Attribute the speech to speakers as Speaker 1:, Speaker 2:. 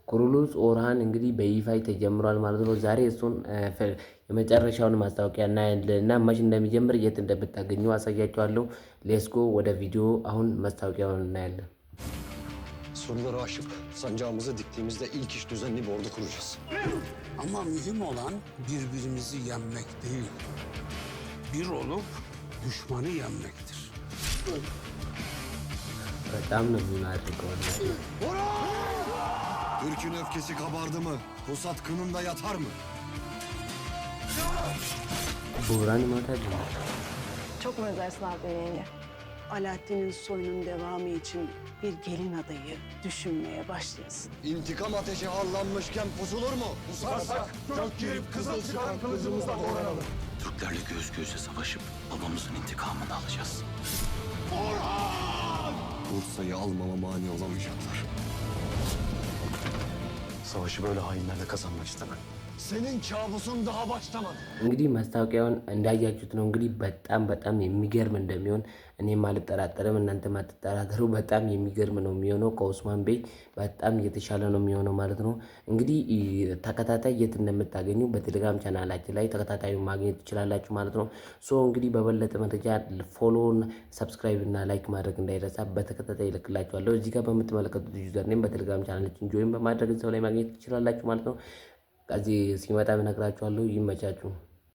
Speaker 1: ኩሩሉስ ኦርሃን እንግዲህ በይፋ ተጀምሯል ማለት ነው። ዛሬ እሱን የመጨረሻውን ማስታወቂያ እና መች እንደሚጀምር የት እንደምታገኙ አሳያችኋለሁ። ሌስኮ ወደ ቪዲዮ አሁን ማስታወቂያውን እናያለን።
Speaker 2: Soruları aşıp sancağımızı diktiğimizde ilk iş düzenli bir ordu kuracağız.
Speaker 3: Ama mühim olan birbirimizi yenmek değil. Bir olup düşmanı yenmektir.
Speaker 1: በጣም ነው የሚማርከው።
Speaker 2: Türk'ün öfkesi kabardı mı? Pusat kınında yatar mı?
Speaker 1: Buğran motor.
Speaker 4: Çok mu özlersin abi yenge?
Speaker 5: Alaaddin'in soyunun devamı için bir gelin adayı düşünmeye başlayasın.
Speaker 2: İntikam ateşi harlanmışken pusulur mu? Pusarsak gök girip kızıl çıkan kılıcımızla doğranalım.
Speaker 6: Türklerle göz göze savaşıp babamızın intikamını alacağız.
Speaker 2: Bursa'yı almama mani olamayacaklar. Savaşı böyle hainlerle kazanmak istemem. Senin kabusun daha başlamadı.
Speaker 1: እንግዲህ ማስታወቂያውን እንዳያችሁት ነው። እንግዲህ በጣም የሚገርም እንደሚሆን እኔም አልጠራጠርም፣ እናንተም አትጠራጠሩ። በጣም የሚገርም ነው የሚሆነው። ከኡስማን ቤይ በጣም የተሻለ ነው የሚሆነው ማለት ነው። እንግዲህ ተከታታይ የት እንደምታገኙ በቴሌግራም ቻናላችን ላይ ተከታታዩ ማግኘት ትችላላችሁ ማለት ነው። ሶ እንግዲህ በበለጠ መረጃ ፎሎውን፣ ሰብስክራይብ እና ላይክ ማድረግ እንዳይረሳ። በተከታታይ እልክላችኋለሁ። እዚህ ጋር በምትመለከቱት ዩዘር ኔም በቴሌግራም ቻናላችን ጆይን በማድረግ እዛው ላይ ማግኘት ትችላላችሁ ማለት ነው። ከዚህ ሲመጣ እነግራችኋለሁ። ይመቻችሁ።